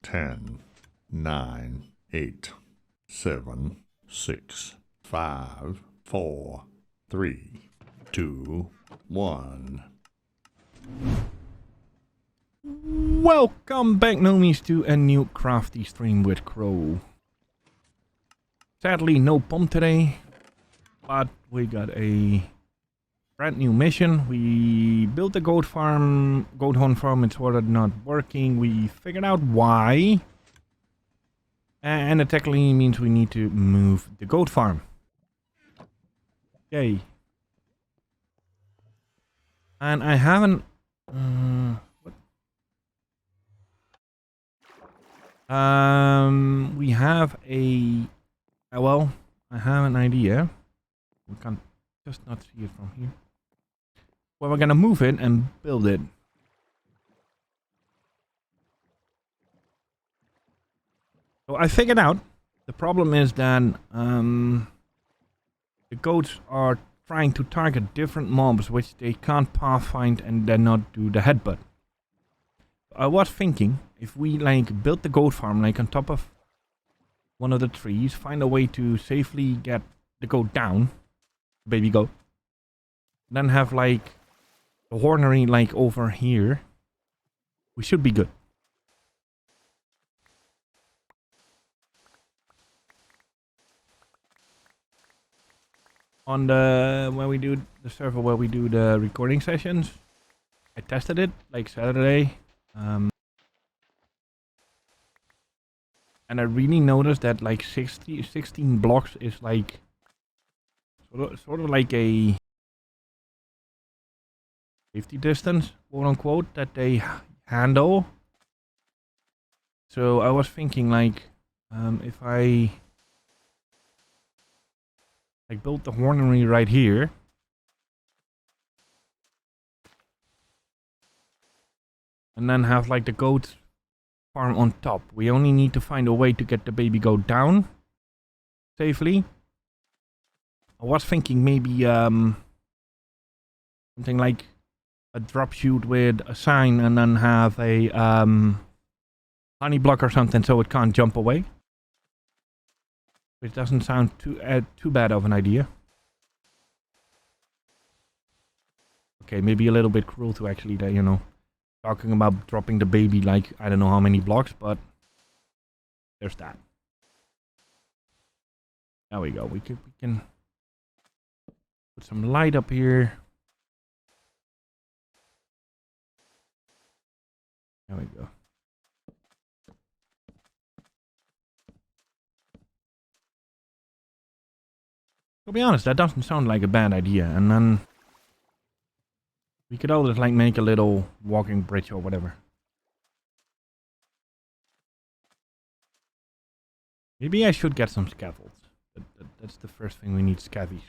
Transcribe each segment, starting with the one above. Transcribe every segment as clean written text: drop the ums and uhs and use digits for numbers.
Ten, 9, 8, 7, 6, 5, 4, 3, 2, 1. Welcome back, Nomies, to a new Crafty stream with Crow. Sadly, no pump today, but we got a brand new mission. We built the goat horn farm. It's sort of not working. We figured out why, and it technically means we need to move the goat farm. Yay! And I haven't. What? We have a. Well, I have an idea. We can't just not see it from here. Well, we're gonna move it and build it. So I figured out the problem is that the goats are trying to target different mobs which they can't pathfind and then not do the headbutt. I was thinking if we like build the goat farm like on top of one of the trees, find a way to safely get the goat down, baby goat, then have like the hornery like over here, we should be good. On the where we do the server where we do the recording sessions, I tested it like Saturday, and I really noticed that like 16 blocks is like sort of like a safety distance, quote unquote, that they handle. So I was thinking like if I like built the hornery right here, and then have like the goat farm on top. We only need to find a way to get the baby goat down safely. I was thinking maybe something like a drop chute with a sign and then have a honey block or something so it can't jump away. Which doesn't sound too bad of an idea. Okay, maybe a little bit cruel to actually, you know, talking about dropping the baby like I don't know how many blocks, but there's that. There we go. We can put some light up here. There we go. To be honest, that doesn't sound like a bad idea. And then we could always like make a little walking bridge or whatever. Maybe I should get some scaffolds. That's the first thing we need, scaffies.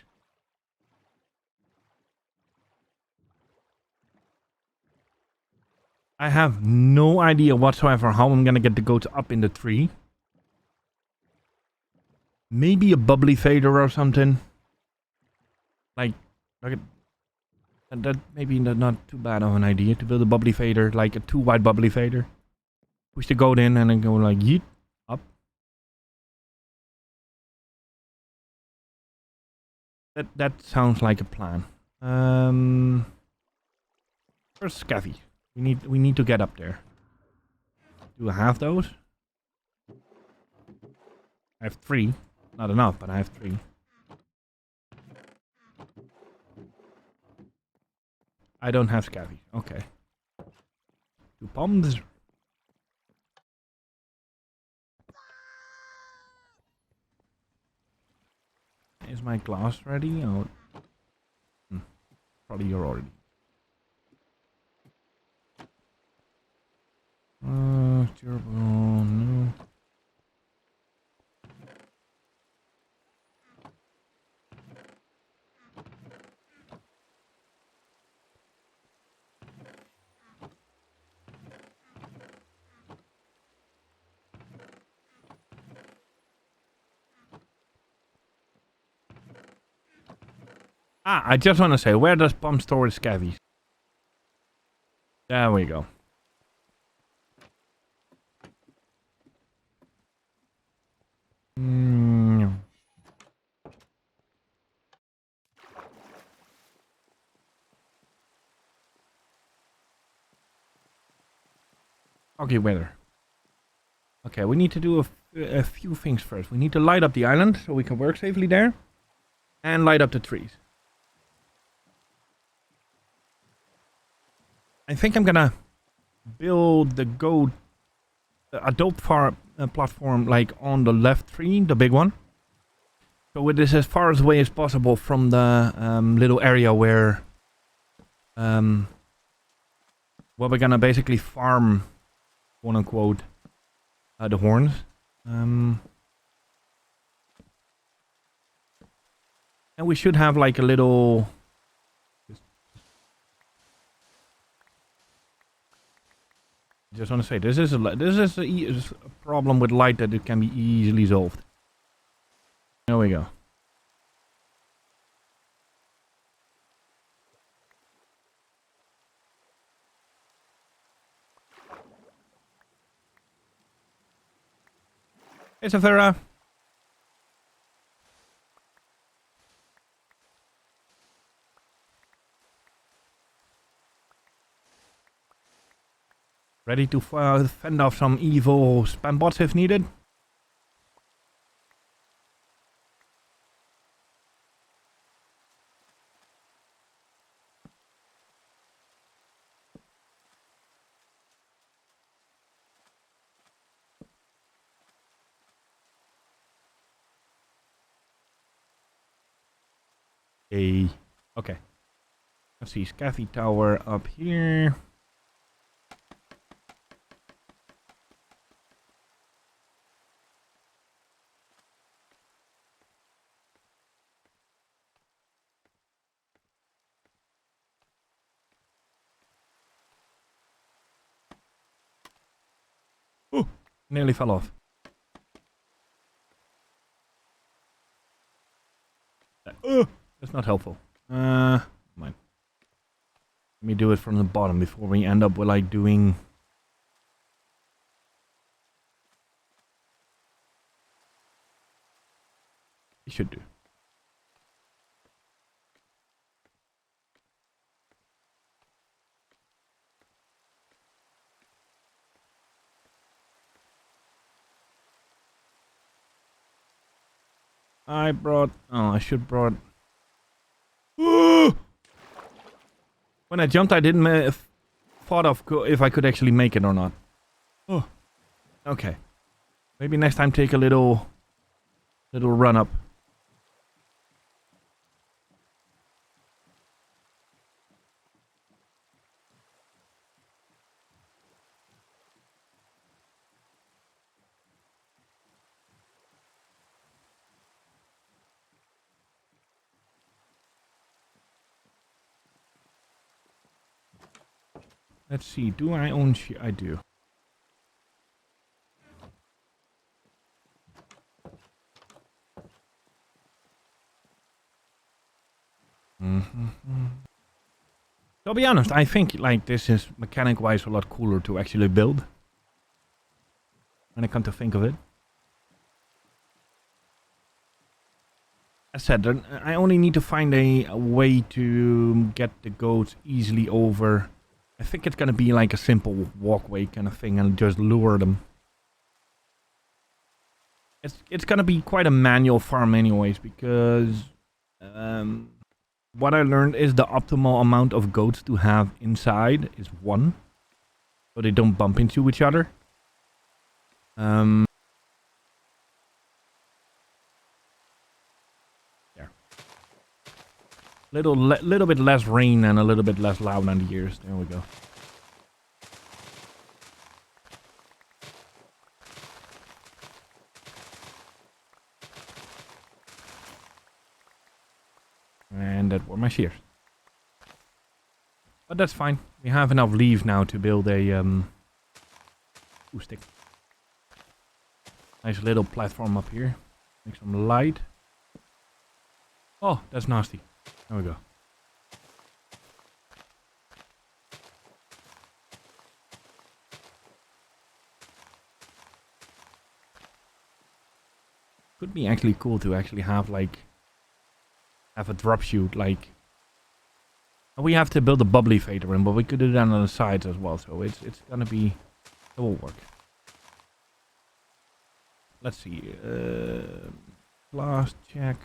I have no idea whatsoever how I'm gonna get the goats up in the tree. Maybe a bubbly fader or something. Like that maybe not too bad of an idea to build a bubbly fader, like a 2 wide bubbly fader. Push the goat in and then go like yeet up. That sounds like a plan. First scaffi. We need to get up there. Do I have those? I have 3. Not enough, but I have 3. I don't have scaffi. Okay. 2 bombs. Is my glass ready? Oh, probably you're already. Durable, no. I just want to say, where does bomb store its scavvies? There we go. Okay, weather. Okay, we need to do a few things first. We need to light up the island so we can work safely there. And light up the trees. I think I'm gonna build the goat adobe farm platform like on the left tree, the big one. So it is as far away as possible from the little area where we're gonna basically farm, quote unquote, the horns. And we should have like a little. Just want to say this is a problem with light that it can be easily solved. There we go. Hey, Safira. Ready to fend off some evil spam bots if needed? Hey. Okay. Let's see. Scaffi Tower up here. Oh, nearly fell off. That's not helpful. Mind. Let me do it from the bottom before we end up with like doing. We should do. I brought. Oh, I should brought. When I jumped, I didn't thought of if I could actually make it or not. Oh, okay. Maybe next time take a little run up. Let's see. Do I own sheep? I do. To be honest, I think like this is mechanic-wise a lot cooler to actually build. When I come to think of it. As said, I only need to find a way to get the goats easily over. I think it's gonna be like a simple walkway kind of thing and just lure them. It's gonna be quite a manual farm anyways because what I learned is the optimal amount of goats to have inside is 1. So they don't bump into each other. There. Little bit less rain and a little bit less loud on the ears. There we go. And that were my shears. But that's fine. We have enough leaves now to build a stick. Nice little platform up here. Make some light. Oh, that's nasty. There we go. Could be actually cool to actually have like have a drop chute like we have to build a bubbly fader in, but we could do that on the sides as well, so it's gonna be it will work. Let's see. Last check.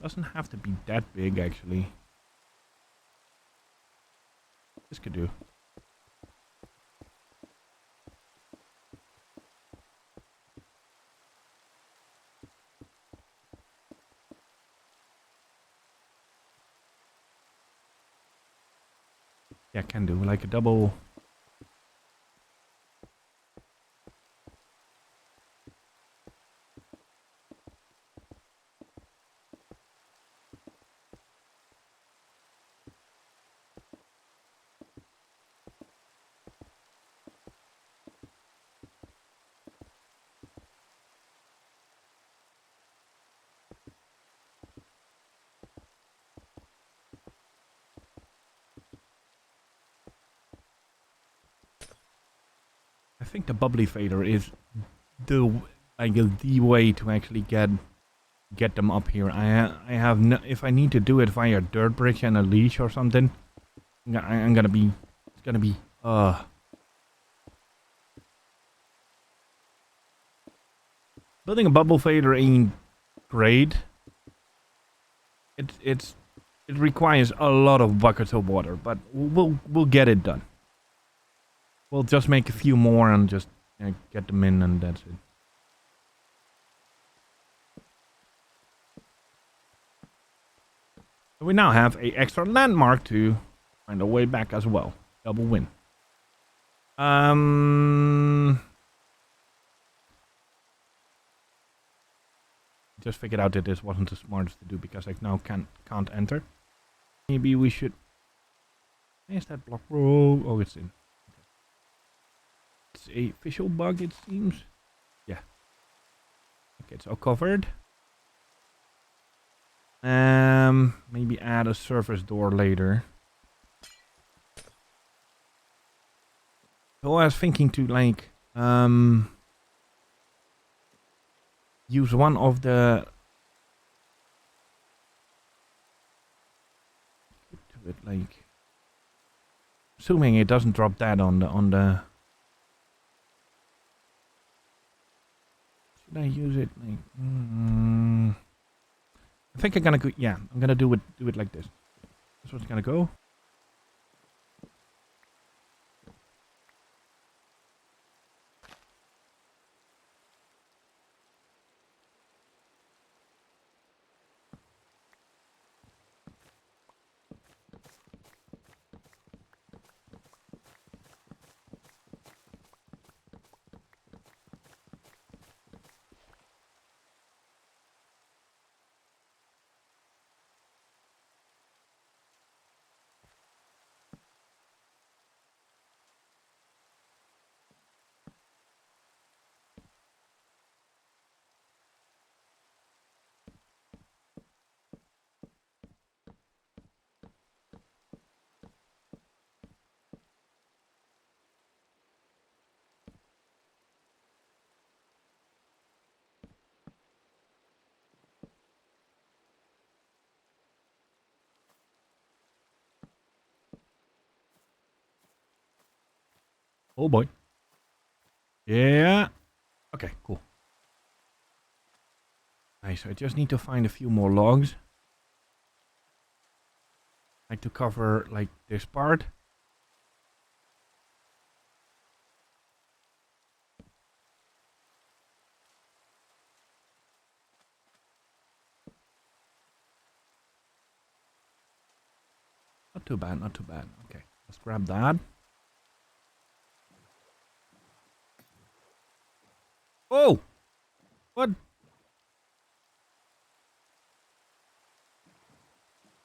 Doesn't have to be that big actually. This could do. Yeah, can do like a double. I think the bubbly fader is the way to actually get them up here. I have no, if I need to do it via dirt bricks and a leash or something, I'm gonna be it's gonna be building a bubble fader ain't great. It requires a lot of buckets of water, but we'll get it done. We'll just make a few more and just get them in, and that's it. So we now have a extra landmark to find our way back as well. Double win. Just figured out that this wasn't the smartest to do because I now can't enter. Maybe we should. Is that block row? Oh, it's in. It's a visual bug, it seems. Yeah. Okay, it's all covered. Maybe add a surface door later. So I was thinking to like use one of the like assuming it doesn't drop that on the should I use it like I think I'm gonna go, yeah, I'm gonna do it like this. This one's gonna go. Oh boy. Yeah. Okay, cool. Nice. I just need to find a few more logs. Like to cover like this part. Not too bad, not too bad. Okay, let's grab that. Oh! What?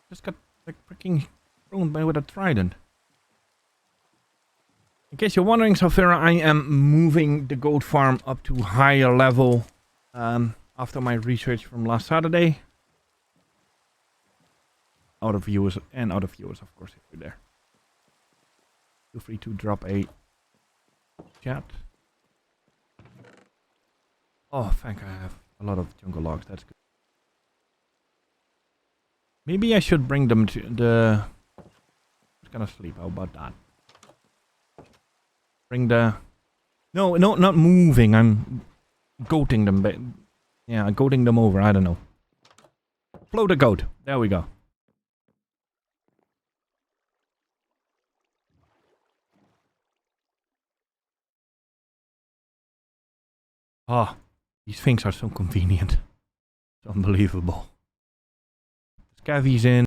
Just got like freaking thrown by with a trident. In case you're wondering, Safira, I am moving the goat farm up to higher level after my research from last Saturday. Out of viewers, of course, if you're there. Feel free to drop a chat. Oh, thank I have a lot of jungle logs. That's good. Maybe I should bring them to the... I'm just gonna sleep. How about that? Bring the... No, not moving. I'm goating them. Yeah, goating them over. I don't know. Float a goat. There we go. Ah, these things are so convenient. It's unbelievable. Scavies in.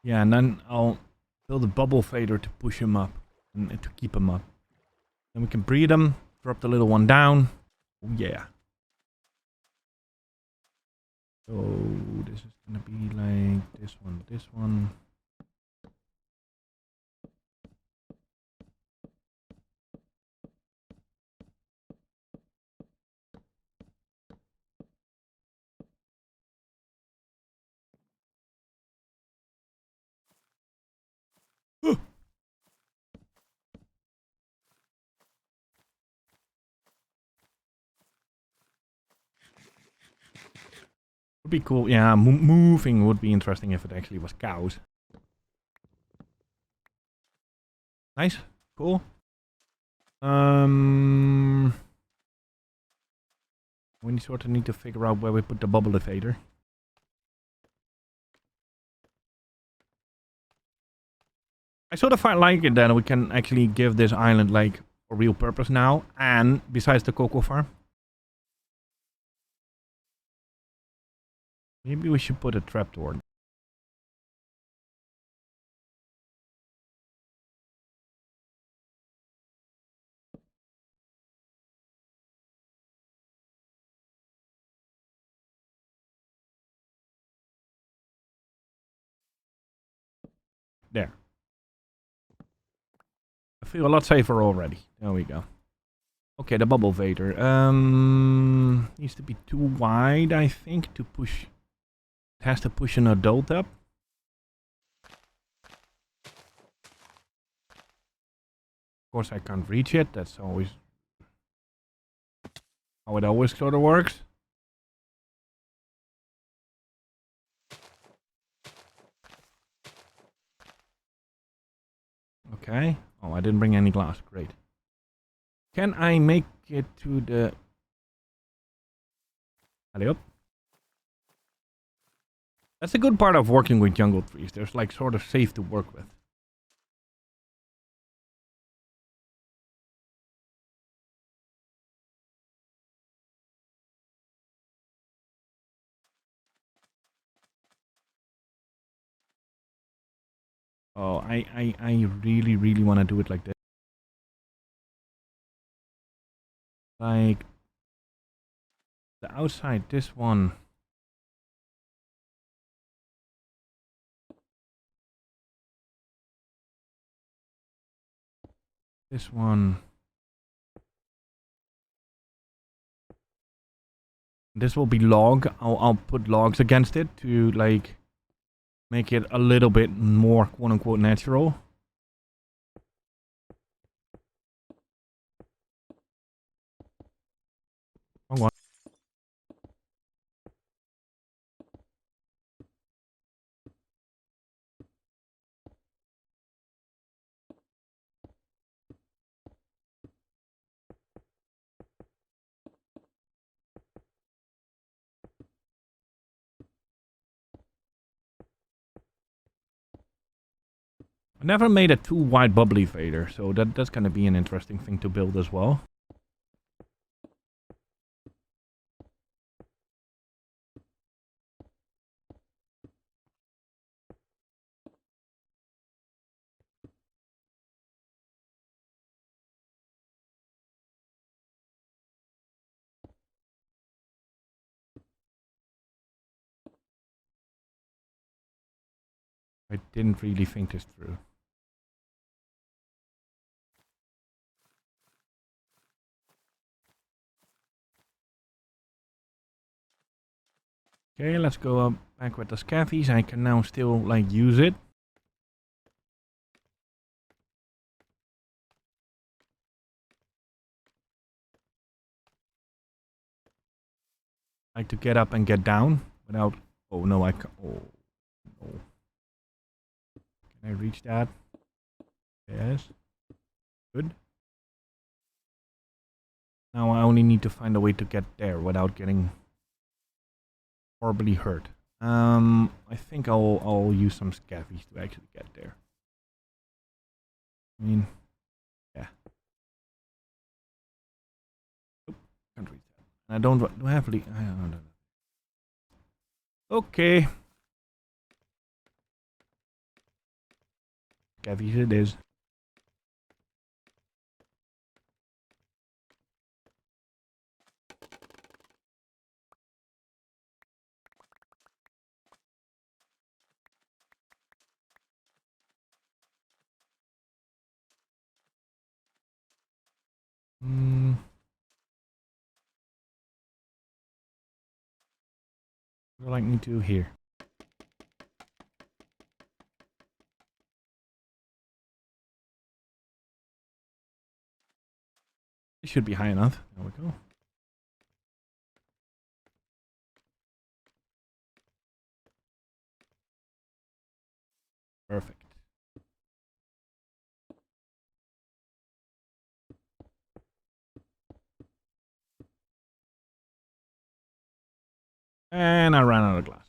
Yeah, and then I'll build a bubble fader to push him up and to keep him up. Then we can breed him, drop the little one down. Oh yeah. So this is gonna be like this one, this one. Would be cool. Yeah, moving would be interesting if it actually was cows. Nice. Cool. We sort of need to figure out where we put the bubble fader. I sort of like it that we can actually give this island like a real purpose now, and besides the cocoa farm. Maybe we should put a trapdoor. There. I feel a lot safer already. There we go. Okay, the bubble fader. Needs to be too wide, I think, to push. It has to push an adult up. Of course, I can't reach it. That's always how it always sort of works. Okay. Oh, I didn't bring any glass. Great. Can I make it to the... Alley up. That's a good part of working with jungle trees. There's like sort of safe to work with. Oh, I really want to do it like this. Like the outside, this one. This one. This will be log. I'll put logs against it to like make it a little bit more quote unquote natural. I never made a too wide bubbly fader, so that's gonna be an interesting thing to build as well. I didn't really think this through. Okay, let's go up back with the scaffies. I can now still like use it. Like to get up and get down without. Oh no, I can't. Oh no. Can I reach that? Yes. Good. Now I only need to find a way to get there without getting horribly hurt. I think I'll use some scaffies to actually get there. I mean, yeah. Oop, can't reach that. And I don't have I don't know. Okay. Scaffies it is. What do I like me to here? It should be high enough. There we go. Perfect. And I ran out of glass.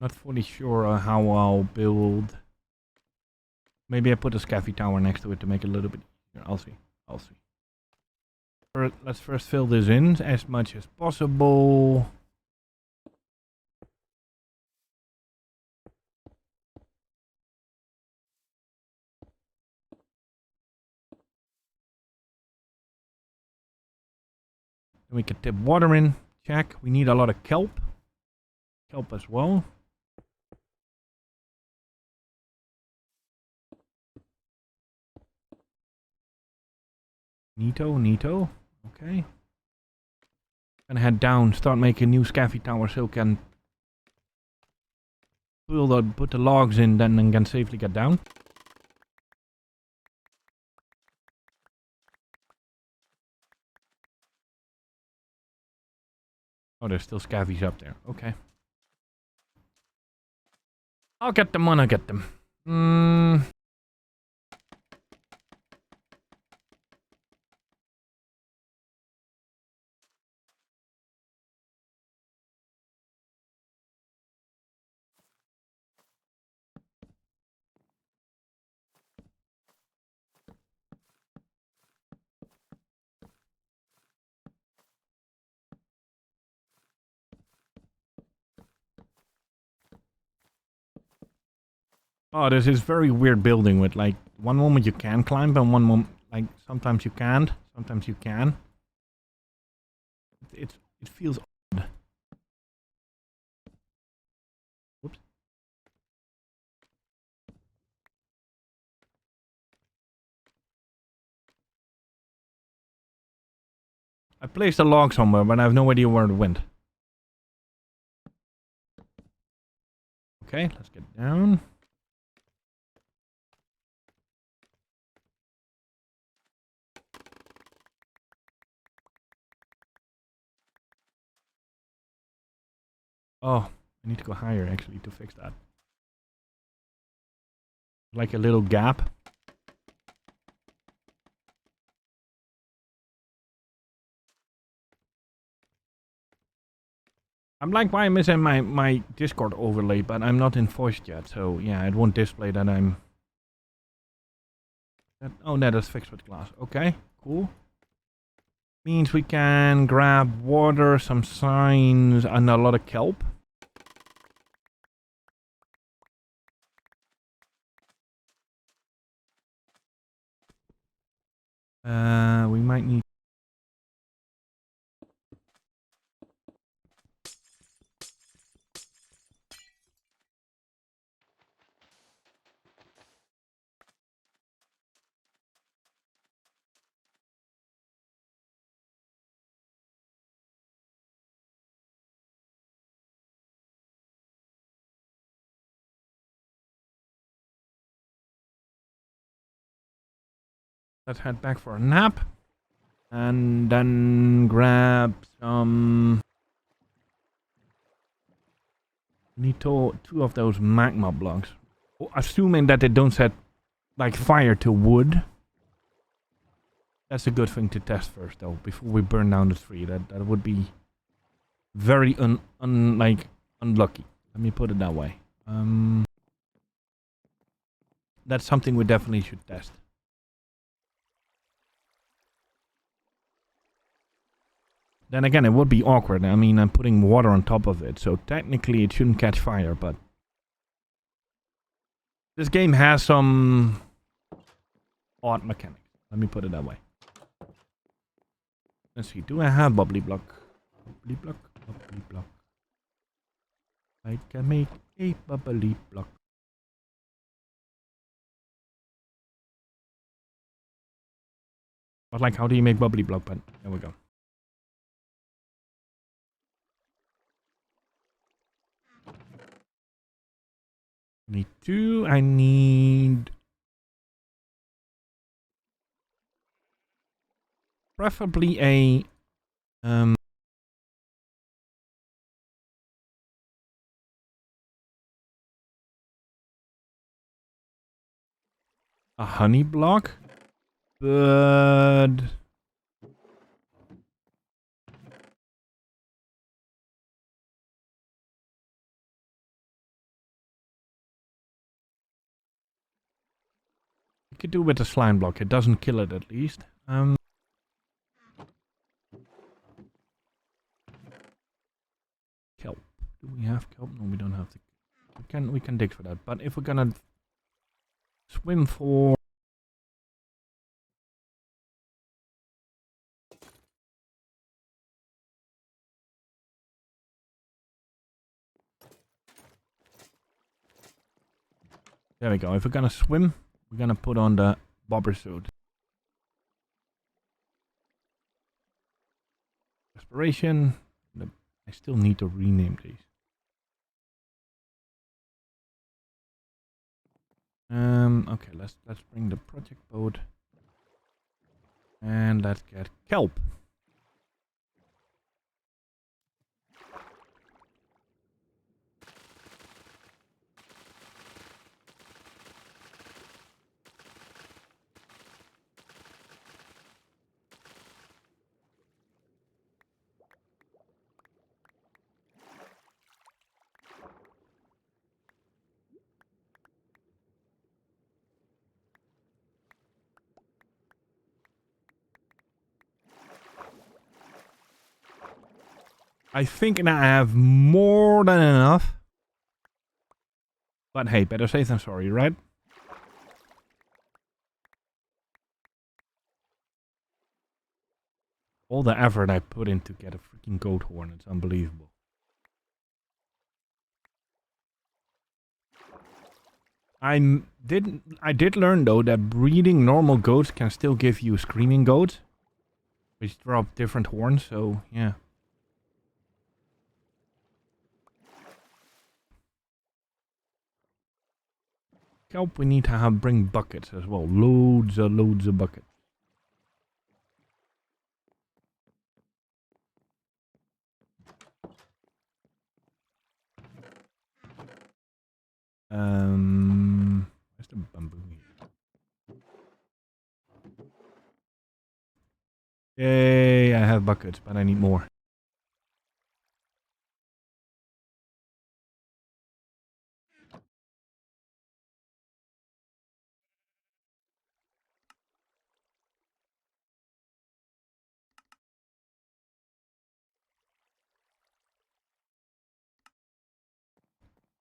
Not fully sure how I'll build. Maybe I put a scaffy tower next to it to make it a little bit easier. I'll see. I'll see. Let's first fill this in as much as possible. Then we can tip water in. Check. We need a lot of kelp. Kelp as well. Neato. Okay. Gonna head down, start making new scaffy tower so can put the logs in, then can safely get down. Oh, there's still scaffies up there. Okay. I'll get them when I get them. Oh, this is very weird building with like one moment you can climb and one moment like sometimes you can't, sometimes you can. It feels odd. Whoops. I placed a log somewhere, but I have no idea where it went. Okay, let's get down. Oh, I need to go higher actually to fix that. Like a little gap. I'm like, why am I missing my Discord overlay, but I'm not in voice yet, so yeah, it won't display that I'm... oh, no, that's fixed with glass. Okay, cool. Means we can grab water, some signs, and a lot of kelp. We might need... let's head back for a nap. And then grab some... we need two of those magma blocks. Assuming that they don't set like fire to wood. That's a good thing to test first though, before we burn down the tree. That would be very unlucky. Let me put it that way. That's something we definitely should test. Then again, it would be awkward. I mean, I'm putting water on top of it, so technically it shouldn't catch fire, but... this game has some odd mechanics. Let me put it that way. Let's see, do I have bubbly block? Bubbly block, bubbly block. I can make a bubbly block. But like, how do you make bubbly block? But there we go. I need two. I need... preferably a... a honey block? But... you could do with a slime block. It doesn't kill it at least. Kelp. Do we have kelp? No, we don't have the... we can dig for that. But if we're gonna swim for... there we go. If we're gonna swim, we're gonna put on the bobber suit. Respiration. I still need to rename these. Okay, let's bring the project boat. And let's get kelp. I think I have more than enough. But hey, better safe than sorry, right? All the effort I put in to get a freaking goat horn, it's unbelievable. I did learn though that breeding normal goats can still give you screaming goats, which drop different horns, so yeah. Kelp we need to bring buckets as well. Loads of buckets. Where's the bamboo here? Yay, I have buckets, but I need more.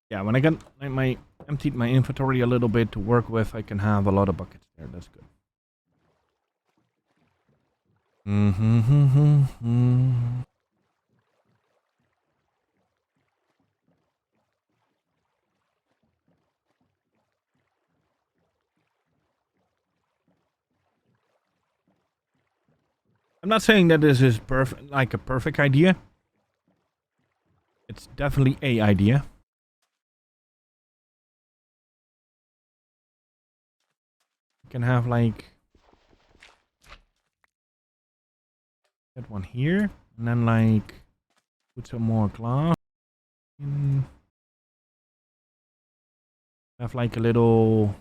Yeah, when I got my emptied my inventory a little bit to work with, I can have a lot of buckets there. That's good. I'm not saying that this is perfect, like a perfect idea. It's definitely a idea. You can have like that one here, and then like put some more glass in. Have like a little.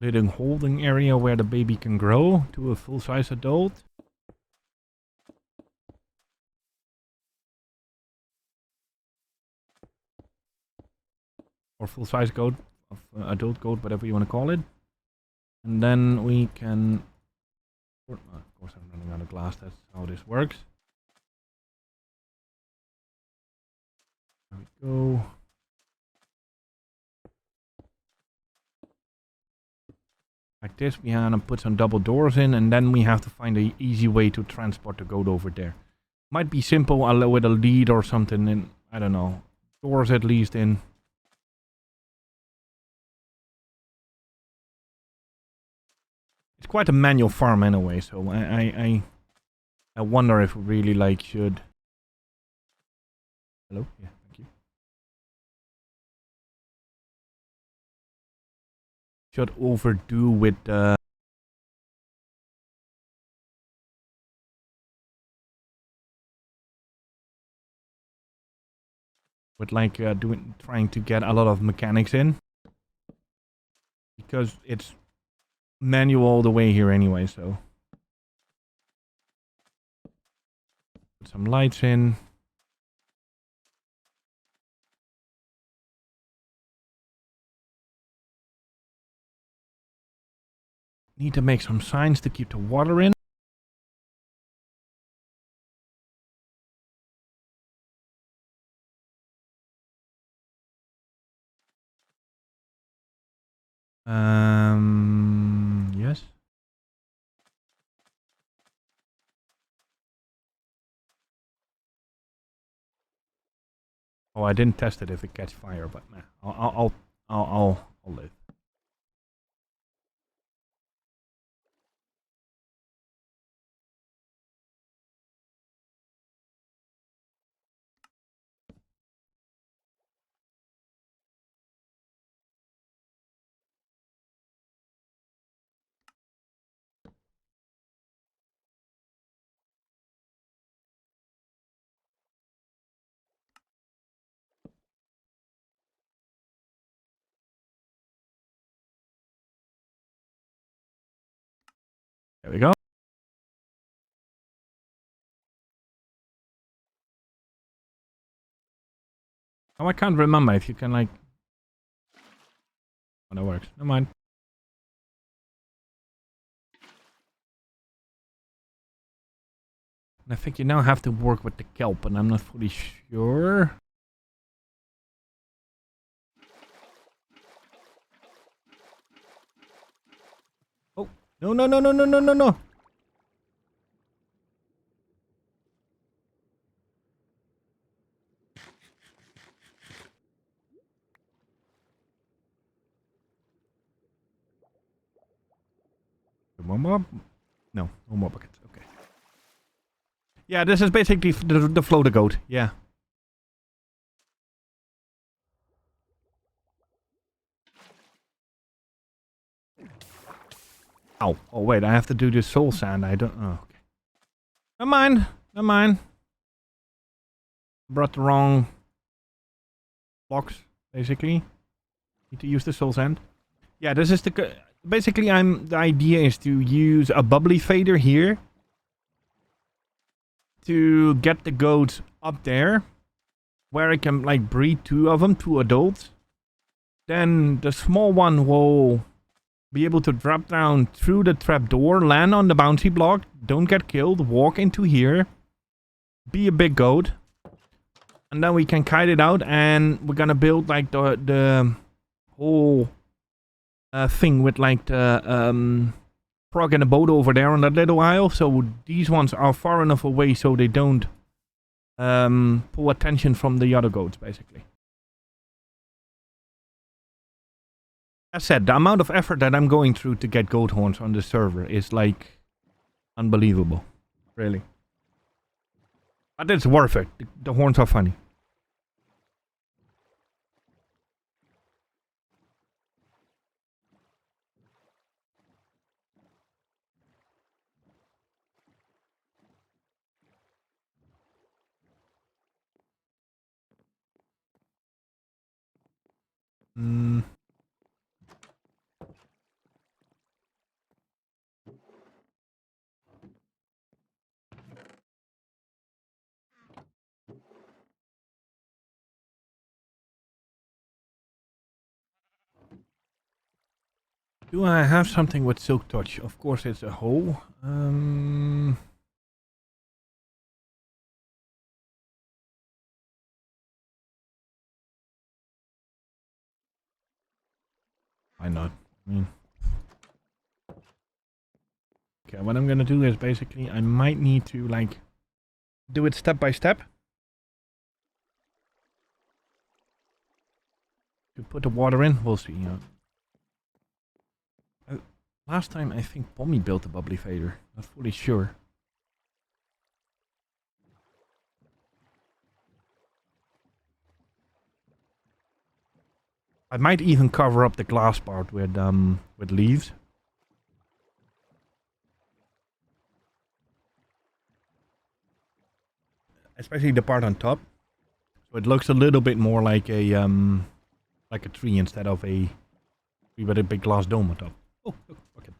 Little holding area where the baby can grow to a full-size adult. Or full-size goat, adult goat, whatever you want to call it. And then we can... Of course I'm running out of glass, that's how this works. There we go. Like this, we have to put some double doors in, and then we have to find an easy way to transport the goat over there. Might be simple with a lead or something, and I don't know. Doors at least in. It's quite a manual farm anyway, so I wonder if we really like should. Hello? Yeah, thank you. Should overdo with like trying to get a lot of mechanics in, because it's manual all the way here anyway. So put some lights in. Need to make some signs to keep the water in. Yes. Oh, I didn't test it if it catch fire, but nah, I'll live. There we go. Oh, I can't remember if you can like. Oh, that works. Never mind. And I think you now have to work with the kelp, and I'm not fully sure. Oh, no, no, no, no, no, no, no, no. One more? No, no more buckets. Okay. Yeah, this is basically the floater goat. Yeah. Ow. Oh, wait, I have to do this soul sand. I don't... Oh, okay. Never mind. Never mind. Brought the wrong blocks, basically. Need to use the soul sand. Yeah, this is the... Basically, the idea is to use a bubbly fader here to get the goats up there, where I can, like, breed 2 of them, 2 adults. Then the small one will be able to drop down through the trapdoor, land on the bouncy block, don't get killed, walk into here, be a big goat, and then we can kite it out, and we're gonna build like the whole thing with like the frog and a boat over there on that little isle. So these ones are far enough away so they don't pull attention from the other goats, basically. As said, the amount of effort that I'm going through to get goat horns on the server is like unbelievable, really. But it's worth it. The horns are funny. Do I have something with silk touch? Of course, it's a hole. Why not? I mean, okay, what I'm gonna do is basically I might need to like do it step by step. To put the water in, we'll see. Last time I think Pommy built a bubbly fader. Not fully sure. I might even cover up the glass part with leaves. Especially the part on top. So it looks a little bit more like a tree instead of a tree with a big glass dome on top. Oh, look, okay.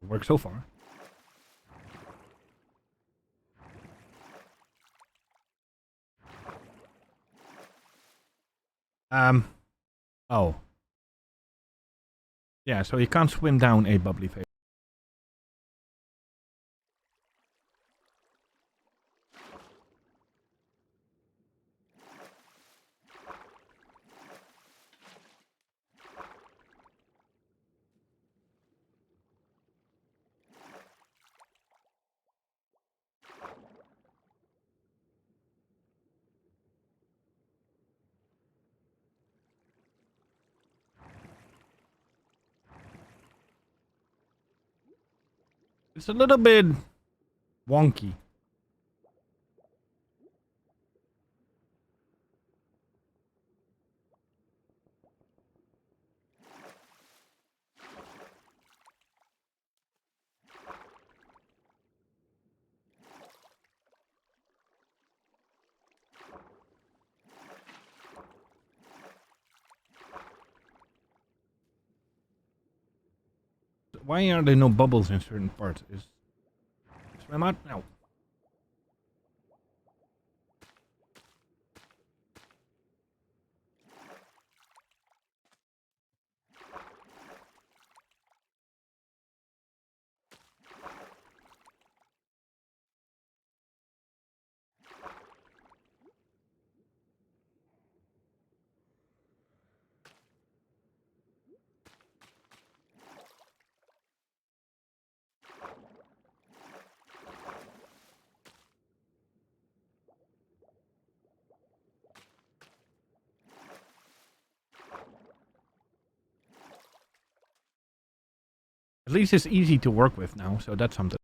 Works so far. Oh. Yeah, so you can't swim down a bubbly fader. It's a little bit wonky. Why are there no bubbles in certain parts? Is swim out? No. At least it's easy to work with now, so that's something.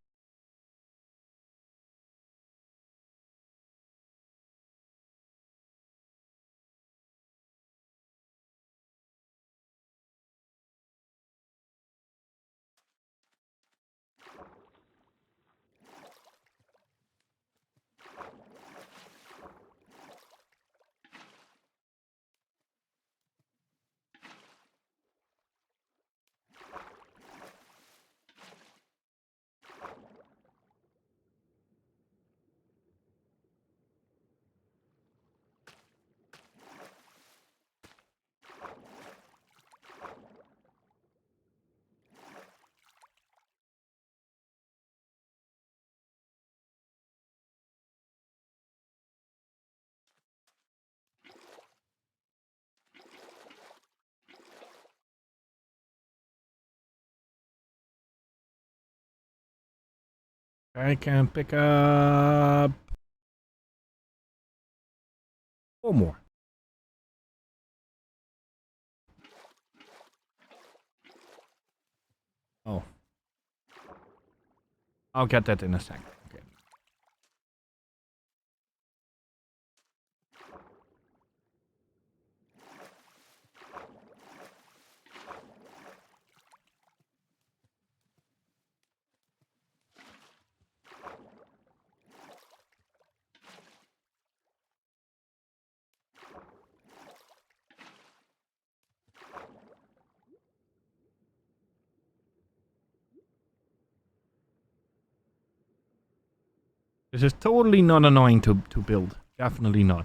I can pick up 4 more. Oh. I'll get that in a sec. Okay. This is totally not annoying to build. Definitely not.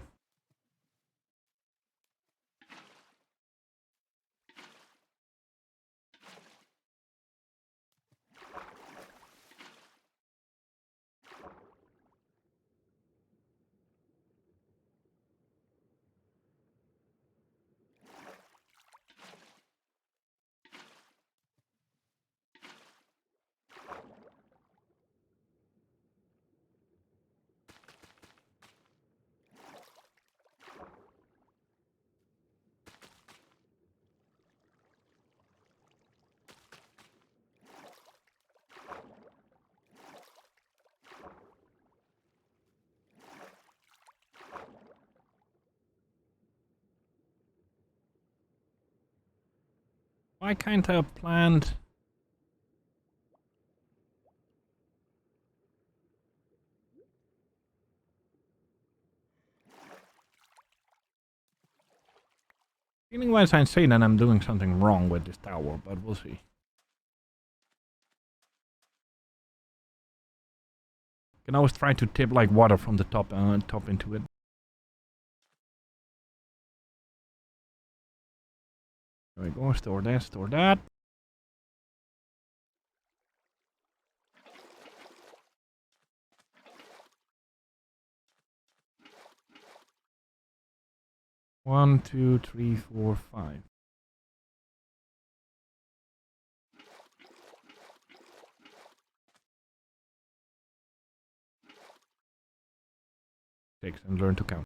I kind of planned. Feeling wise, I say that I'm doing something wrong with this tower, but we'll see. Can always try to tip like water from the top into it. There we go. Store that. Store that. One, two, three, four, five. Six, and learn to count.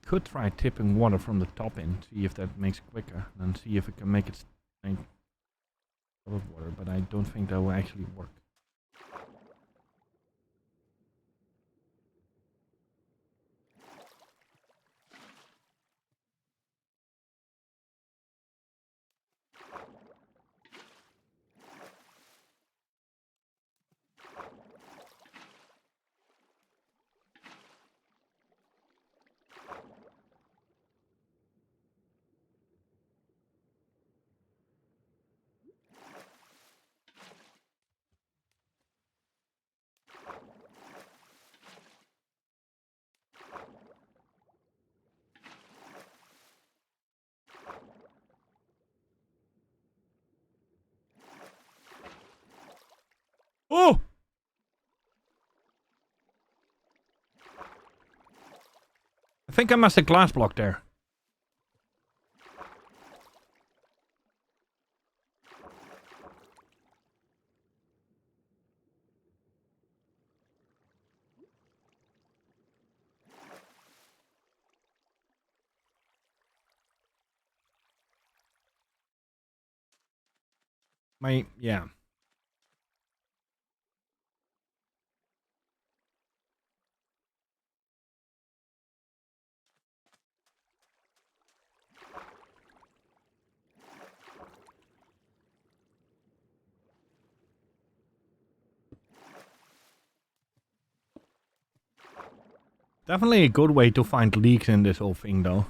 Could try tipping water from the top in, see if that makes it quicker, and see if it can make it make a lot of water, but I don't think that will actually work. Oh! I think I missed a glass block there. Yeah. Definitely a good way to find leaks in this whole thing, though.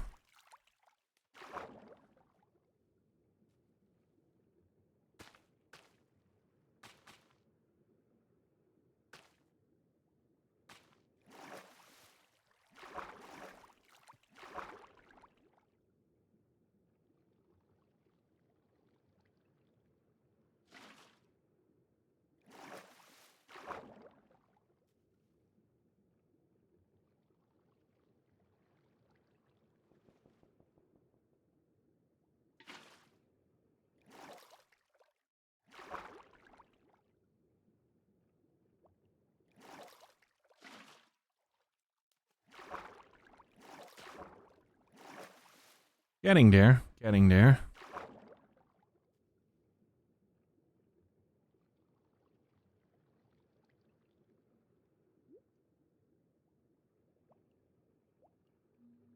Getting there. Getting there.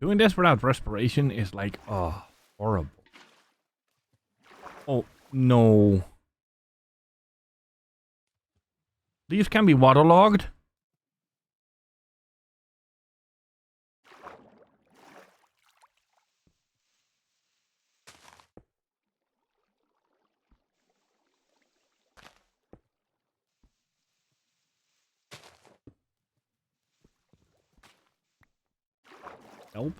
Doing this without respiration is like, oh, horrible. Oh, no. These can be waterlogged? Nope.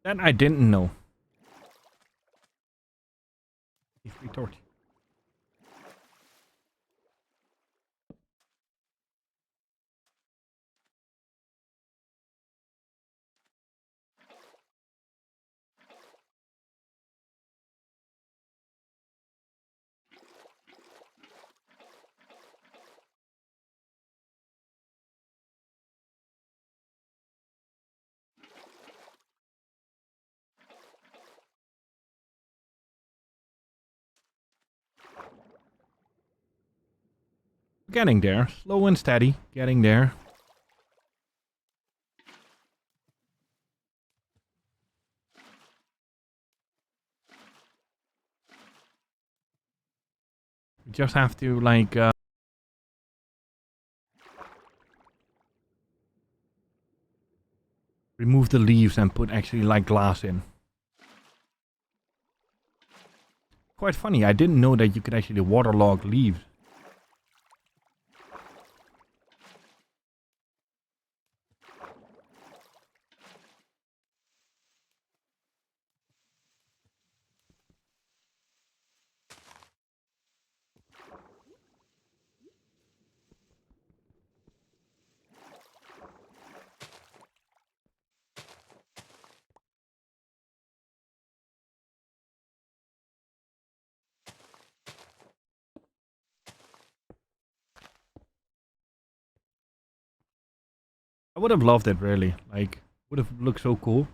That I didn't know. Free torch. Getting there. Slow and steady. Getting there. We just have to, like, remove the leaves and put actually, like, glass in. Quite funny. I didn't know that you could actually waterlog leaves. I would have loved it, really. Like, would have looked so cool.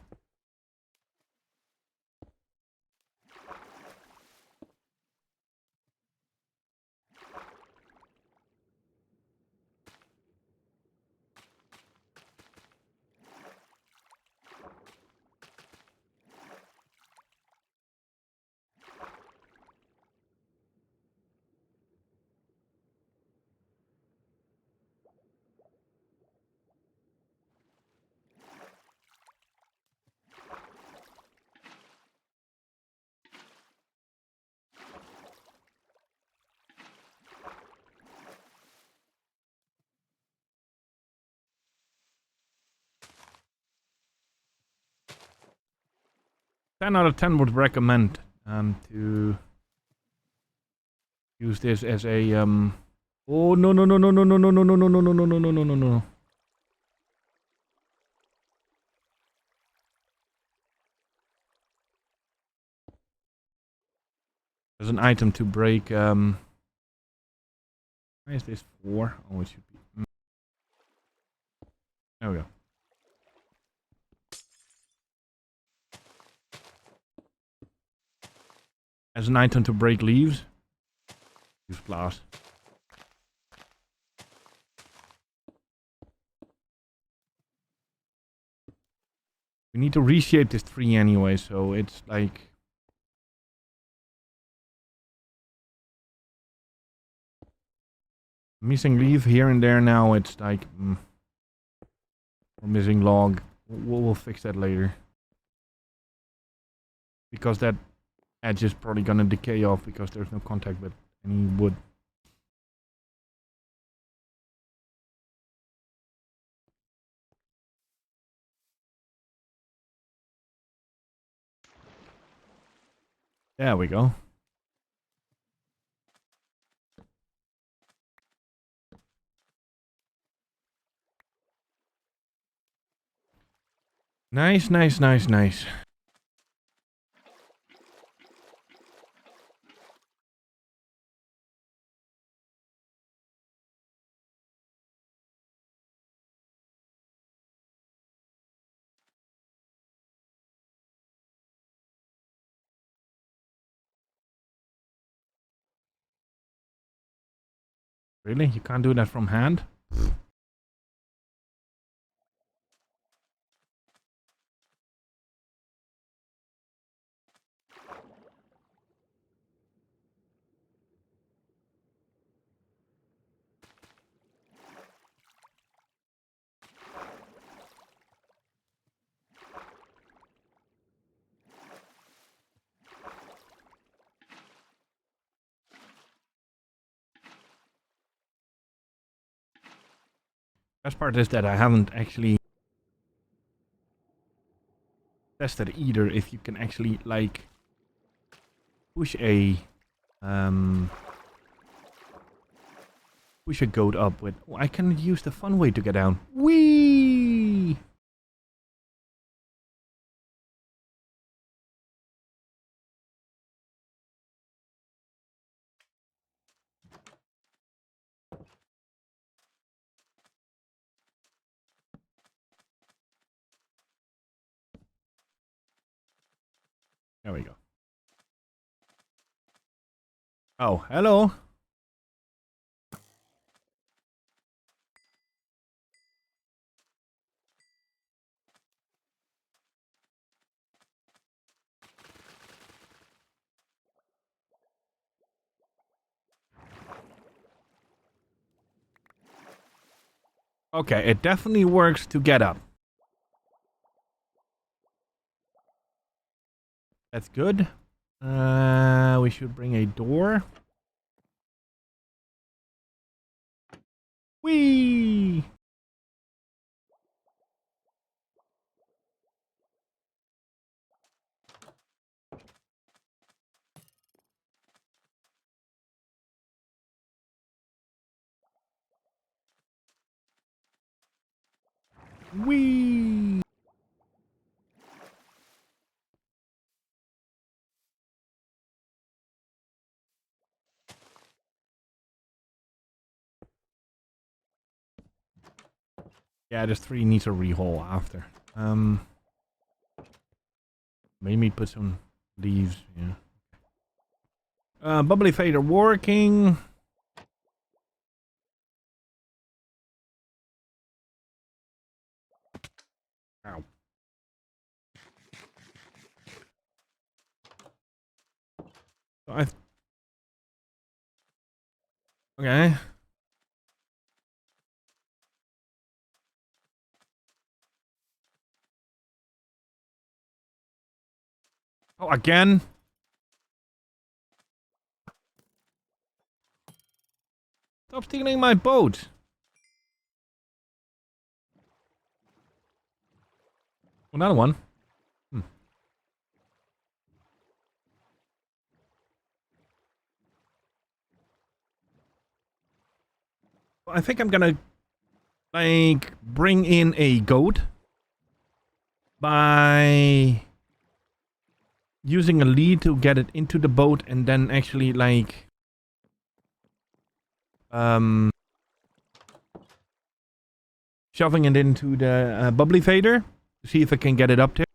10 out of 10 would recommend to use this as a oh no no no no no no no no no no no no no no no no no. There's an item to break. Why is this 4? Oh, it should be. There we go. As an item to break leaves. Use glass. We need to reshape this tree anyway, so it's like. Missing leaf here and there now, it's like. Or missing log. We'll fix that later. Because that edge is probably gonna decay off because there's no contact with any wood. There we go. Nice, nice, nice, nice. Really? You can't do that from hand? Best part is that I haven't actually tested either if you can actually like push a goat up with. Oh, I can use the fun way to get down. Whee! There we go. Oh, hello. Okay, it definitely works to get up. That's good. We should bring a door. Whee! Whee! Yeah, this tree needs a rehaul after. Maybe put some leaves, yeah. Bubbly fader working. Ow. Okay. Oh, again? Stop stealing my boat. Another one. I think I'm gonna, like, bring in a goat by using a lead to get it into the boat and then actually, like, shoving it into the bubbly fader to see if I can get it up there.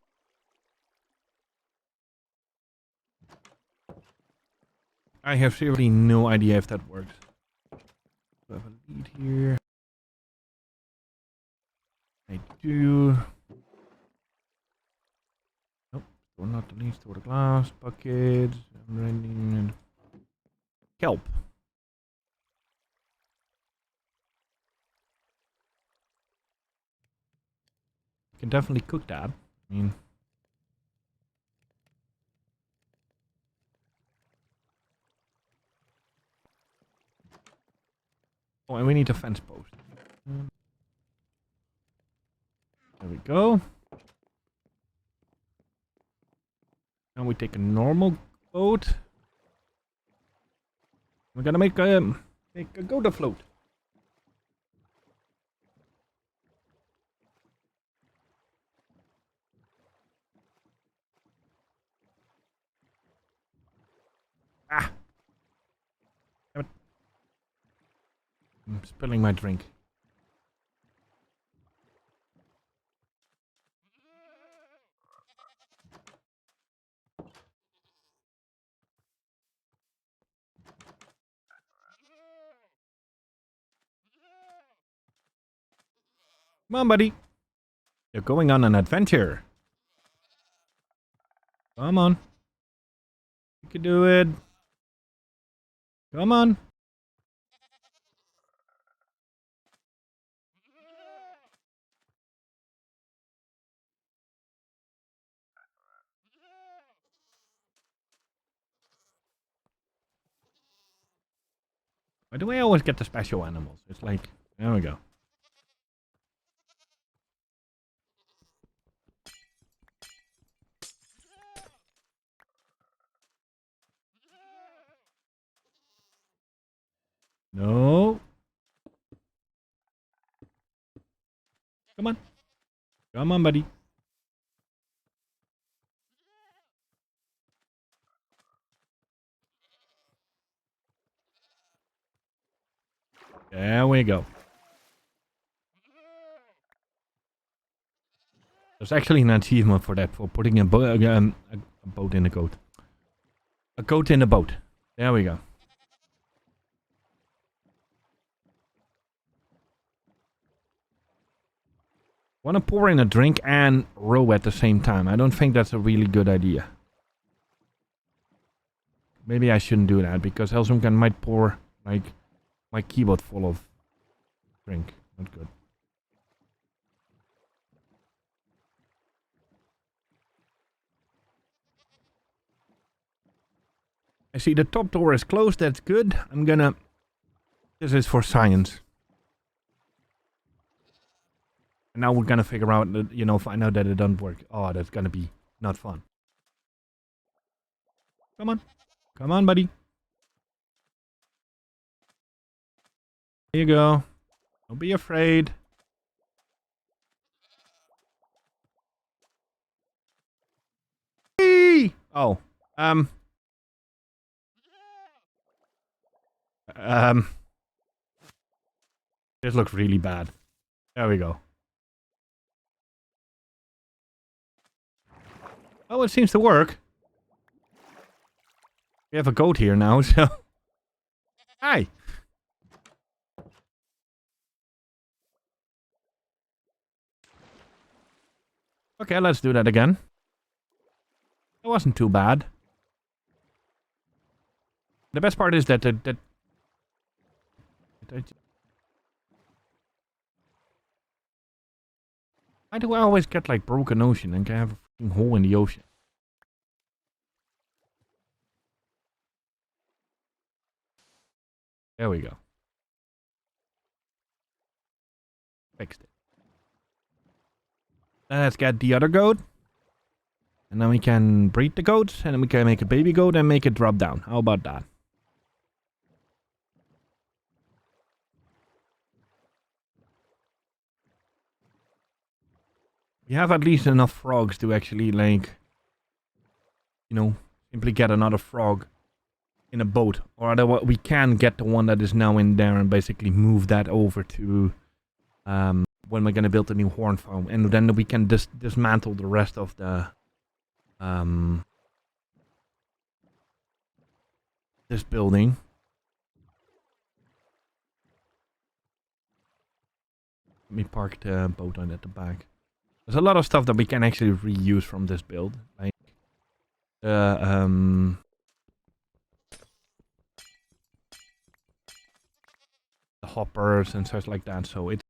I have seriously no idea if that works. So I have a lead here. I do. Nope. Store not the lead, store the glass, bucket, kelp. You can definitely cook that. I mean, oh, and we need a fence post. There we go. Now we take a normal boat. We're gonna make a goat afloat. Ah! Damn it. I'm spilling my drink. Come on, buddy. You're going on an adventure. Come on. You can do it. Come on. Why do I always get the special animals? It's like, there we go. No. Come on. Come on, buddy. There we go. There's actually an achievement for that, for putting a boat in a goat. A goat in a boat. There we go. Want to pour in a drink and row at the same time. I don't think that's a really good idea. Maybe I shouldn't do that, because else I might pour, like, my keyboard full of drink. Not good. I see the top door is closed. That's good. I'm gonna... This is for science. And now we're gonna figure out that, you know, find out that it doesn't work. Oh, that's gonna be not fun. Come on. Come on, buddy. There you go. Don't be afraid. Whee! Oh. This looks really bad. There we go. Oh, it seems to work. We have a goat here now, so... Hi! Okay, let's do that again. That wasn't too bad. The best part is that why do I always get like broken ocean and can have a freaking hole in the ocean? There we go. Fixed it. Let's get the other goat. And then we can breed the goats. And then we can make a baby goat and make it drop down. How about that? We have at least enough frogs to actually, like, you know, simply get another frog in a boat. Or otherwise, we can get the one that is now in there and basically move that over to when we're gonna build a new horn farm, and then we can dismantle the rest of the this building. Let me park the boat on at the back. There's a lot of stuff that we can actually reuse from this build, like the hoppers and such like that. So it's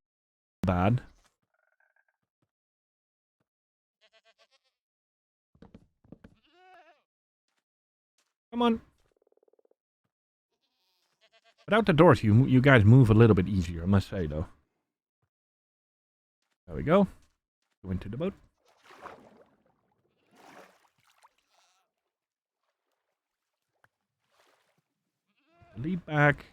bad. Come on. Without the doors, you guys move a little bit easier, I must say, though. There we go. Go into the boat. Lead back.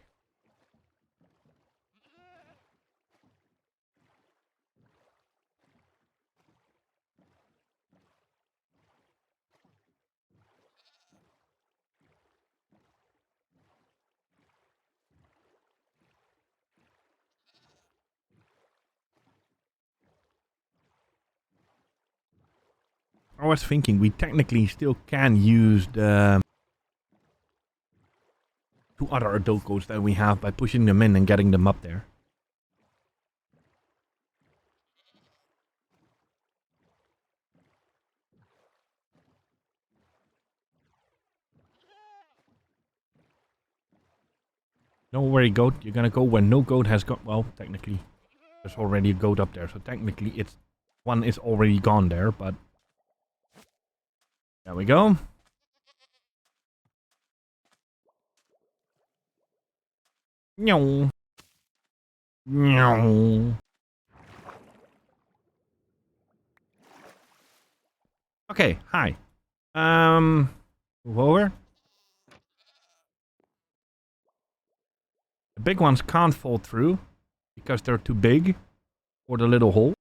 I was thinking we technically still can use the two other adult goats that we have by pushing them in and getting them up there. Don't worry, goat. You're gonna go where no goat has gone. Well, technically, there's already a goat up there, so technically it's one is already gone there, but there we go. Meow. Meow. Okay, hi. Move over. The big ones can't fall through because they're too big for the little hole.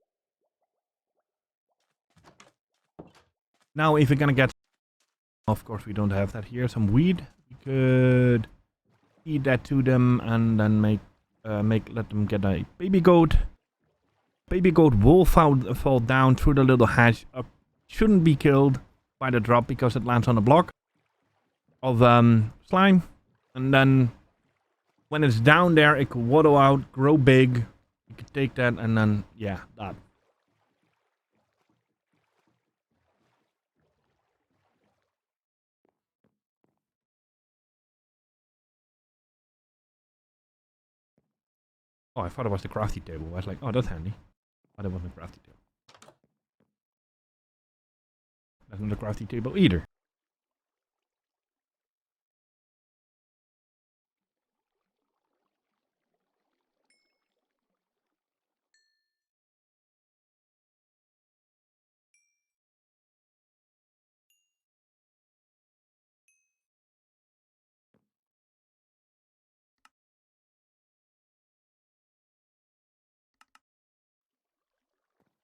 Now, if we're gonna get, of course, we don't have that here. Some weed. We could feed that to them and then let them get a baby goat. Baby goat will fall down through the little hatch. Shouldn't be killed by the drop because it lands on a block of slime, and then when it's down there, it could waddle out, grow big. You could take that and then yeah, that. Oh, I thought it was the crafty table. I was like, oh, that's handy. But it wasn't the crafty table. That's not the crafty table either.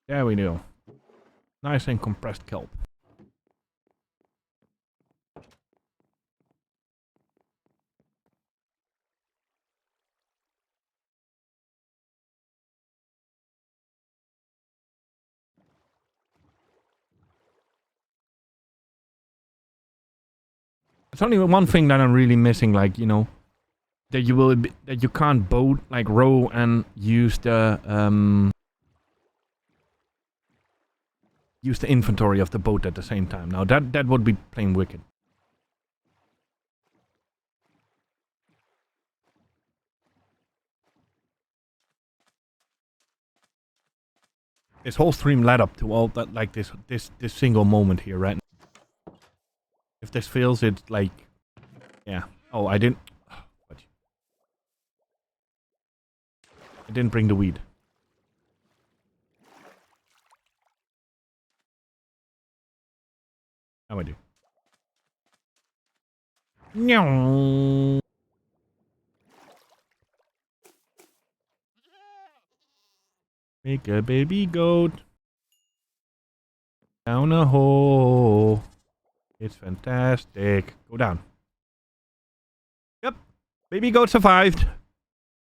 There we go. Nice and compressed kelp. It's only one thing that I'm really missing, like, you know, that you can't boat, like, row and use the inventory of the boat at the same time. Now that would be plain wicked. This whole stream led up to all that, like this single moment here, right? If this fails, it's like, yeah. Oh, I didn't bring the weed. Now I do. Meow. Make a baby goat. Down a hole. It's fantastic. Go down. Yep. Baby goat survived.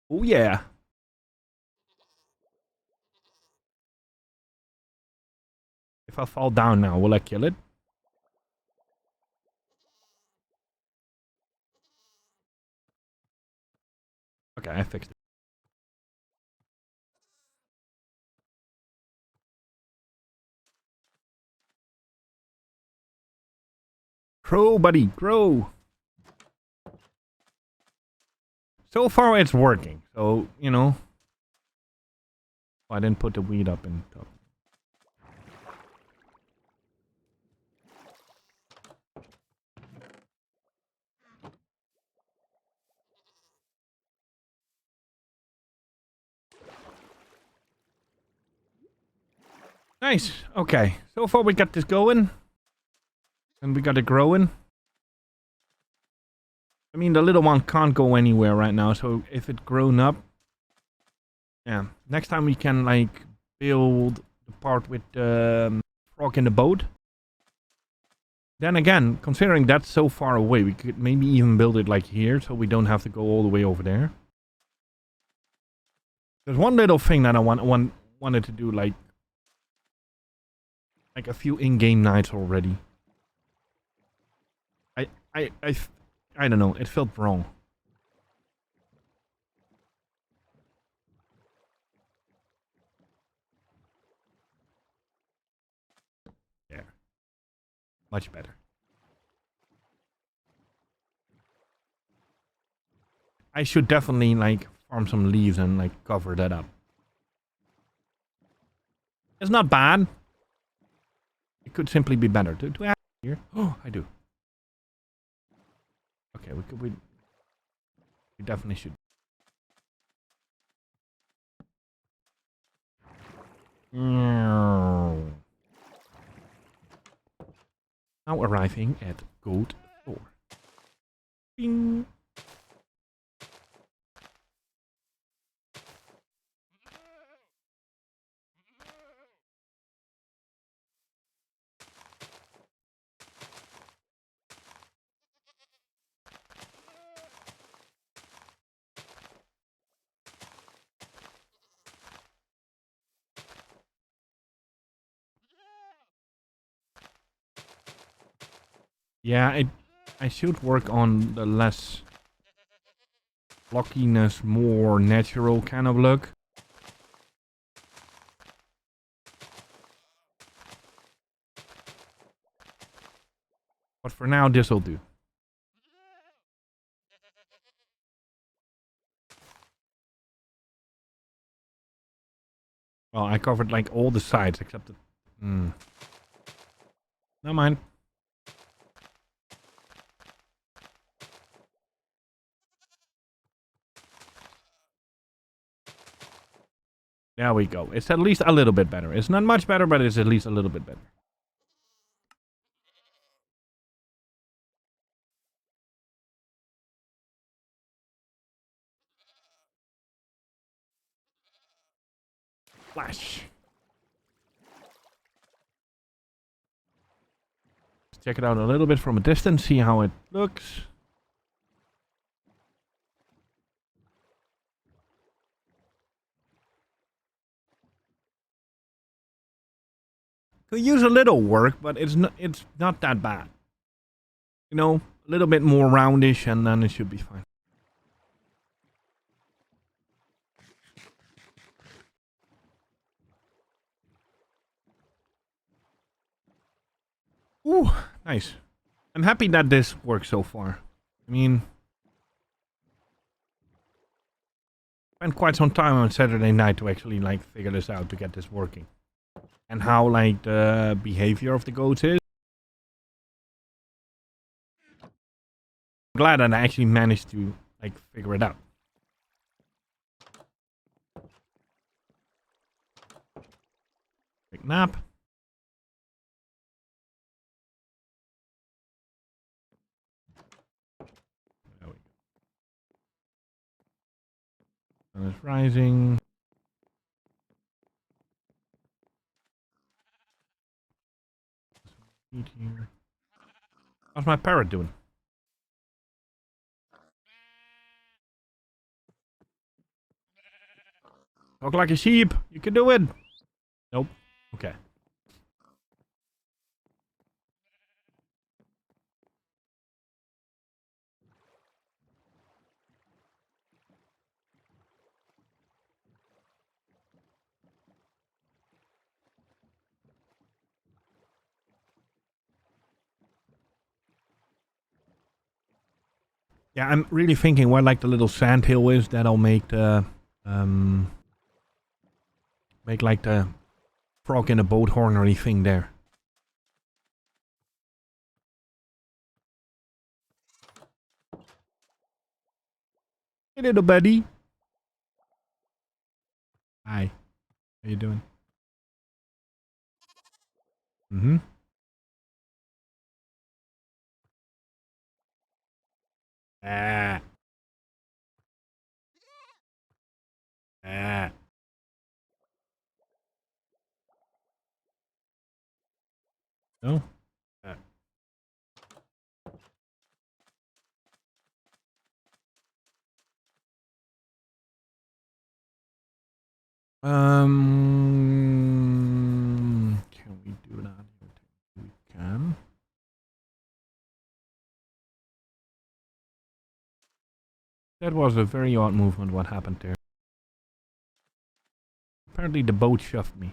Oh yeah. If I fall down now, will I kill it? Okay, I fixed it. Grow, buddy, grow. So far, it's working. So, you know. Oh, I didn't put the weed up in top. Nice. Okay. So far, we got this going. And we got it growing. I mean, the little one can't go anywhere right now. So if it's grown up. Yeah. Next time we can, like, build the part with the frog in the boat. Then again, considering that's so far away, we could maybe even build it like here, so we don't have to go all the way over there. There's one little thing that I wanted to do, like a few in-game nights already. I don't know. It felt wrong. There. Much better. I should definitely, like, farm some leaves and, like, cover that up. It's not bad. It could simply be better. Do I have it here? Oh, I do. Okay, we definitely should. Now arriving at Goat Store. Bing. Yeah, I should work on the less blockiness, more natural kind of look. But for now, this'll do. Well, I covered like all the sides except the... Never mind. There we go. It's at least a little bit better. It's not much better, but it's at least a little bit better. Flash. Let's check it out a little bit from a distance, see how it looks. Could use a little work, but it's not that bad. You know, a little bit more roundish and then it should be fine. Ooh, nice. I'm happy that this works so far. I mean, spent quite some time on Saturday night to actually like figure this out to get this working. And how like the behavior of the goats is. I'm glad that I actually managed to like figure it out. Quick nap. There we go. Sun is rising. Eat here. How's my parrot doing? Talk like a sheep. You can do it. Nope. Okay. Yeah, I'm really thinking where like the little sand hill is that I'll make the make like the frog in a boat hornery thing there. Hey little buddy. Hi. How you doing? Mm-hmm. Ah. Ah. No? Ah. Can we do that? We can. That was a very odd movement, what happened there. Apparently the boat shoved me.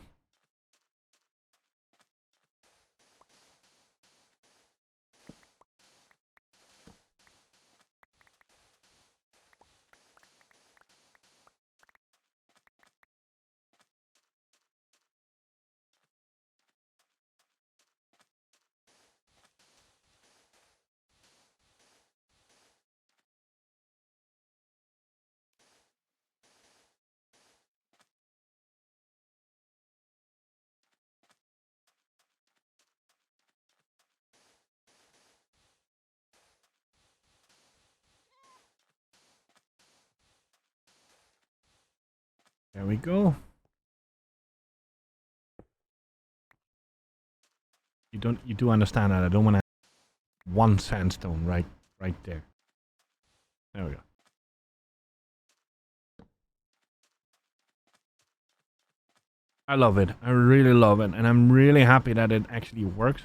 There we go. You do understand that I don't want to one sandstone right there. There we go. I love it. I really love it. And I'm really happy that it actually works.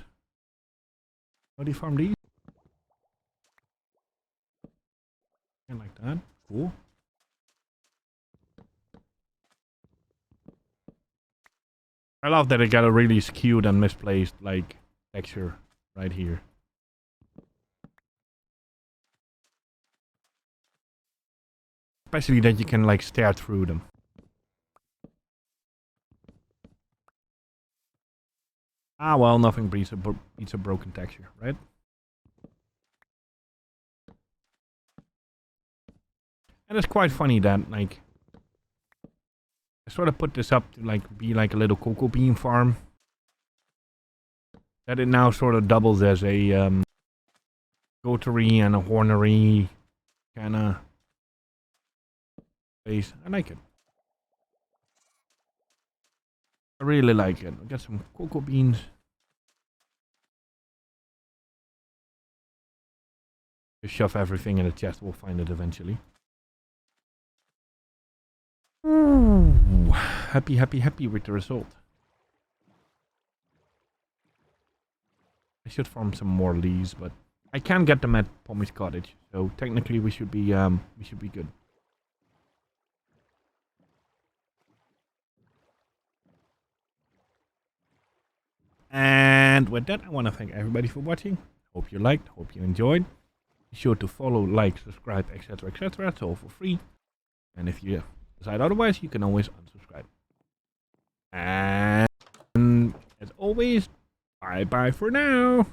How do you farm these? And like that. Cool. I love that it got a really skewed and misplaced like texture right here. Especially that you can like stare through them. Ah well, nothing beats a broken texture, right? And it's quite funny that like I sort of put this up to like be like a little cocoa bean farm. That it now sort of doubles as a goatery and a hornery kind of place. I like it. I really like it. I'll get some cocoa beans. Just shove everything in the chest. We'll find it eventually. Ooh, happy with the result. I should farm some more leaves, but I can get them at Pommy's cottage, so technically we should be good. And with that, I want to thank everybody for watching. Hope you liked, hope you enjoyed. Be sure to follow, like, subscribe, etc., etc. It's all for free. And if you decide otherwise, you can always unsubscribe. And as always, bye bye for now.